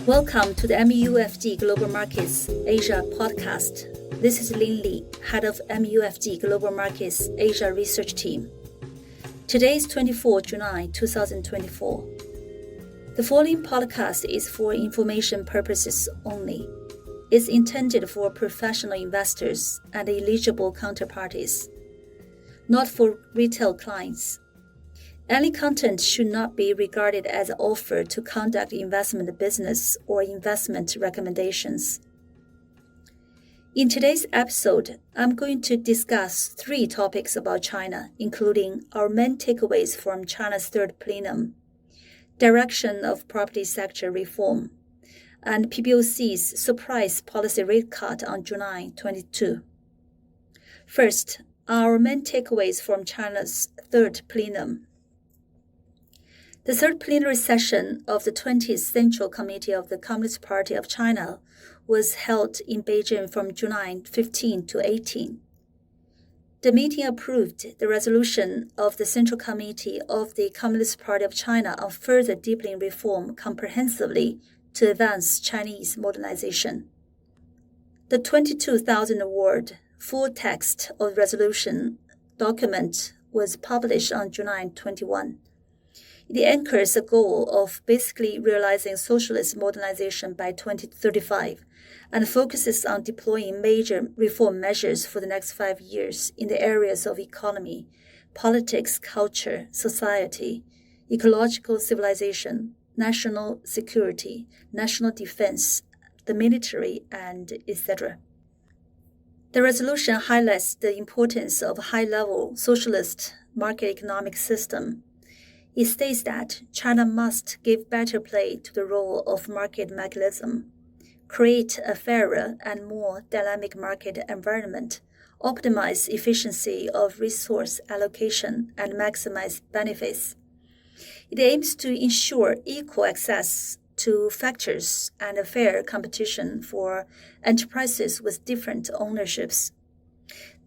Welcome to the MUFG Global Markets Asia podcast. This is Lin Li, head of MUFG Global Markets Asia Research Team. Today is 24 July 2024. The following podcast is for information purposes only. It's intended for professional investors and eligible counterparties, not for retail clients. Any content should not be regarded as an offer to conduct investment business or investment recommendations. In today's episode, I'm going to discuss 3 topics about China, including our main takeaways from China's Third Plenum, direction of property sector reform, and PBoC's surprise policy rate cut on July 22. First, our main takeaways from China's Third Plenum. The third plenary session of the 20th Central Committee of the Communist Party of China was held in Beijing from July 15 to 18. The meeting approved the resolution of the Central Committee of the Communist Party of China on further deepening reform comprehensively to advance Chinese modernization. The 22,000-word full text of resolution document was published on July 21. It anchors a goal of basically realizing socialist modernization by 2035 and focuses on deploying major reform measures for the next 5 years in the areas of economy, politics, culture, society, ecological civilization, national security, national defense, the military, and etc. The resolution highlights the importance of a high-level socialist market economic system. It states that China must give better play to the role of market mechanism, create a fairer and more dynamic market environment, optimize efficiency of resource allocation, and maximize benefits. It aims to ensure equal access to factors and a fair competition for enterprises with different ownerships.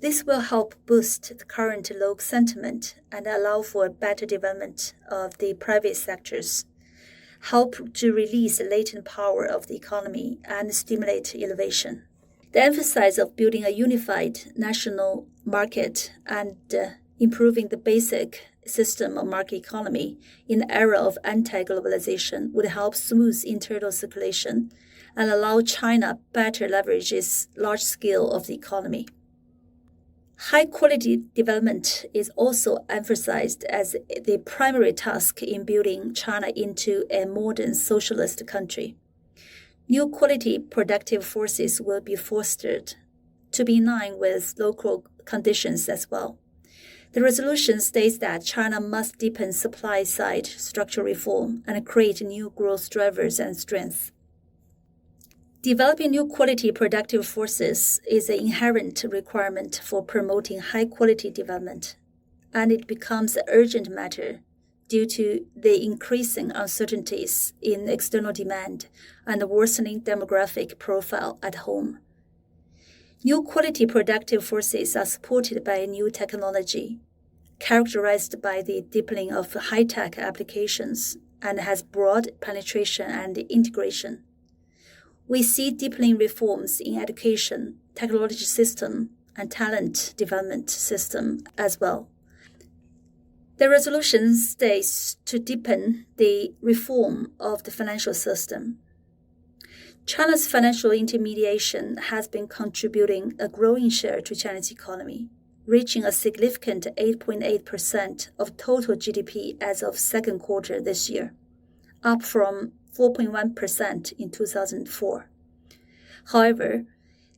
This will help boost the current low sentiment and allow for better development of the private sectors, help to release the latent power of the economy and stimulate innovation. The emphasis of building a unified national market and improving the basic system of market economy in the era of anti-globalization would help smooth internal circulation and allow China better leverage its large scale of the economy. High-quality development is also emphasized as the primary task in building China into a modern socialist country. New quality productive forces will be fostered to be in line with local conditions as well. The resolution states that China must deepen supply-side structural reform and create new growth drivers and strengths. Developing new quality productive forces is an inherent requirement for promoting high-quality development, and it becomes an urgent matter due to the increasing uncertainties in external demand and the worsening demographic profile at home. New quality productive forces are supported by new technology, characterized by the deepening of high-tech applications and has broad penetration and integration. We see deepening reforms in education, technology system, and talent development system as well. The resolution states to deepen the reform of the financial system. China's financial intermediation has been contributing a growing share to China's economy, reaching a significant 8.8% of total GDP as of second quarter this year, up from 4.1% in 2004. However,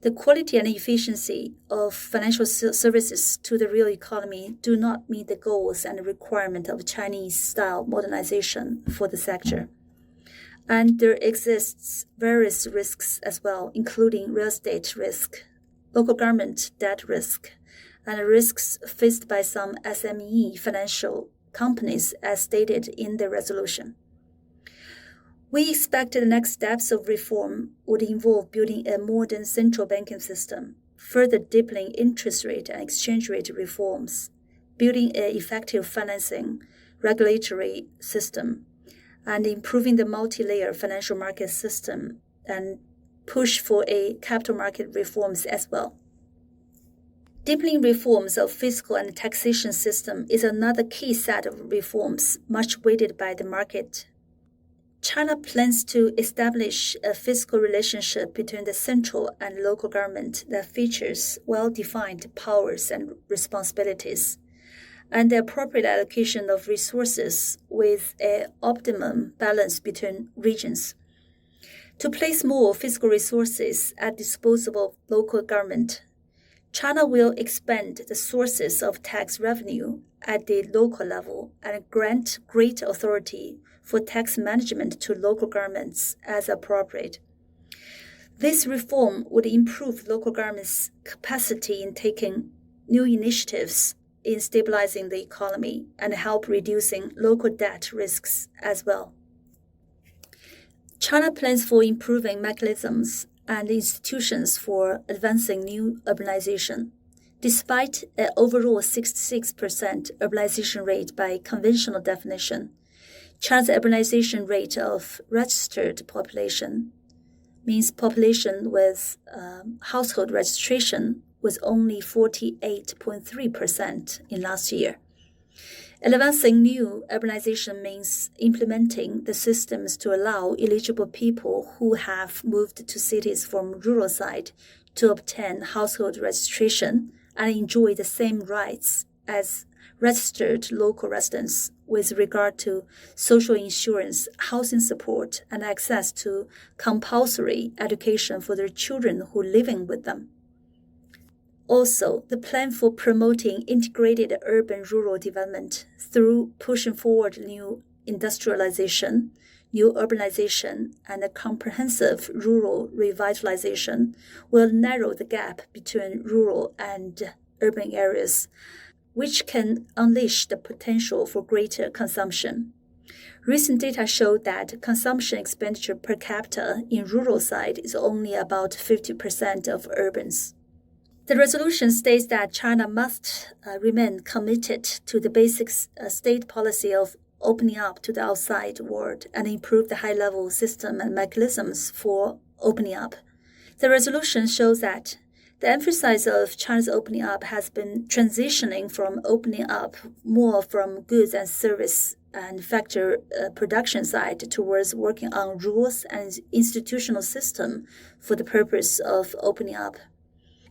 the quality and efficiency of financial services to the real economy do not meet the goals and requirement of Chinese-style modernization for the sector. And there exists various risks as well, including real estate risk, local government debt risk, and risks faced by some SME financial companies as stated in the resolution. We expect the next steps of reform would involve building a modern central banking system, further deepening interest rate and exchange rate reforms, building an effective financing regulatory system, and improving the multi-layer financial market system and push for a capital market reforms as well. Deepening reforms of fiscal and taxation system is another key set of reforms much weighted by the market. China plans to establish a fiscal relationship between the central and local government that features well-defined powers and responsibilities, and the appropriate allocation of resources with an optimum balance between regions. To place more fiscal resources at disposal of local government, China will expand the sources of tax revenue at the local level and grant great authority for tax management to local governments as appropriate. This reform would improve local governments' capacity in taking new initiatives in stabilizing the economy and help reducing local debt risks as well. China plans for improving mechanisms and institutions for advancing new urbanization. Despite an overall 66% urbanization rate by conventional definition, China's urbanization rate of registered population means population with household registration was only 48.3% in last year. Advancing new urbanization means implementing the systems to allow eligible people who have moved to cities from rural side to obtain household registration and enjoy the same rights as registered local residents with regard to social insurance, housing support, and access to compulsory education for their children who are living with them. Also, the plan for promoting integrated urban-rural development through pushing forward new industrialization, new urbanization, and a comprehensive rural revitalization will narrow the gap between rural and urban areas, which can unleash the potential for greater consumption. Recent data showed that consumption expenditure per capita in rural side is only about 50% of urbans. The resolution states that China must remain committed to the basic state policy of opening up to the outside world and improve the high-level system and mechanisms for opening up. The resolution shows that the emphasis of China's opening up has been transitioning from opening up more from goods and service and factor production side towards working on rules and institutional system for the purpose of opening up.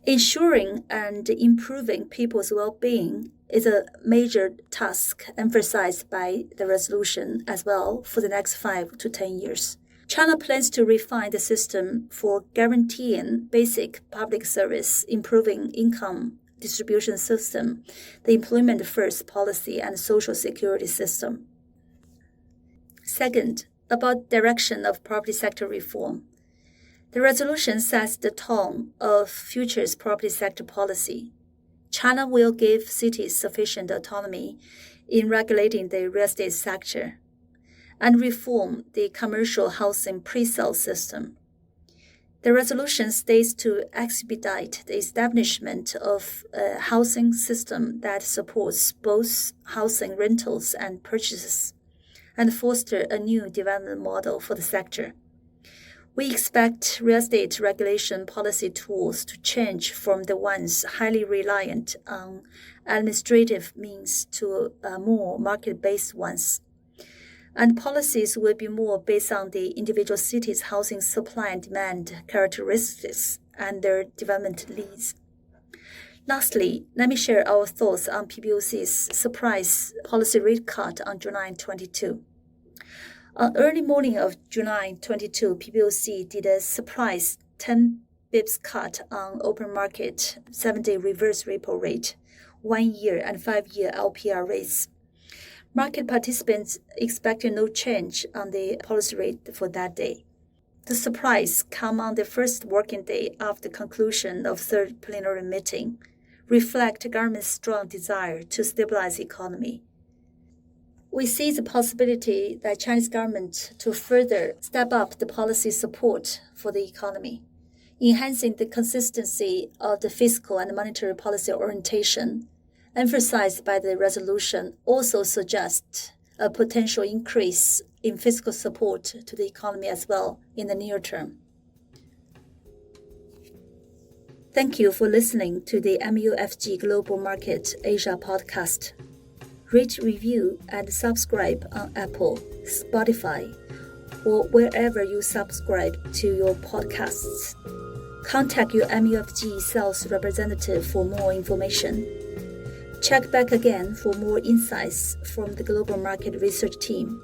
Ensuring and improving people's well-being is a major task emphasized by the resolution as well for the next 5 to 10 years. China plans to refine the system for guaranteeing basic public service, improving income distribution system, the employment first policy, and social security system. Second, about direction of property sector reform. The resolution sets the tone of future's property sector policy. China will give cities sufficient autonomy in regulating the real estate sector and reform the commercial housing pre-sale system. The resolution states to expedite the establishment of a housing system that supports both housing rentals and purchases and foster a new development model for the sector. We expect real estate regulation policy tools to change from the ones highly reliant on administrative means to more market-based ones. And policies will be more based on the individual city's housing supply and demand characteristics and their development needs. Lastly, let me share our thoughts on PBoC's surprise policy rate cut on July 22. On early morning of July 22, PBoC did a surprise 10 bips cut on open market 7-day reverse repo rate, 1-year and 5-year LPR rates. Market participants expected no change on the policy rate for that day. The surprise came on the first working day after the conclusion of Third Plenum meeting, reflect government's strong desire to stabilize the economy. We see the possibility that Chinese government to further step up the policy support for the economy, enhancing the consistency of the fiscal and monetary policy orientation, emphasized by the resolution, also suggests a potential increase in fiscal support to the economy as well in the near term. Thank you for listening to the MUFG Global Market Asia podcast. Rate, review, and subscribe on Apple, Spotify, or wherever you subscribe to your podcasts. Contact your MUFG sales representative for more information. Check back again for more insights from the Global Market Research Team.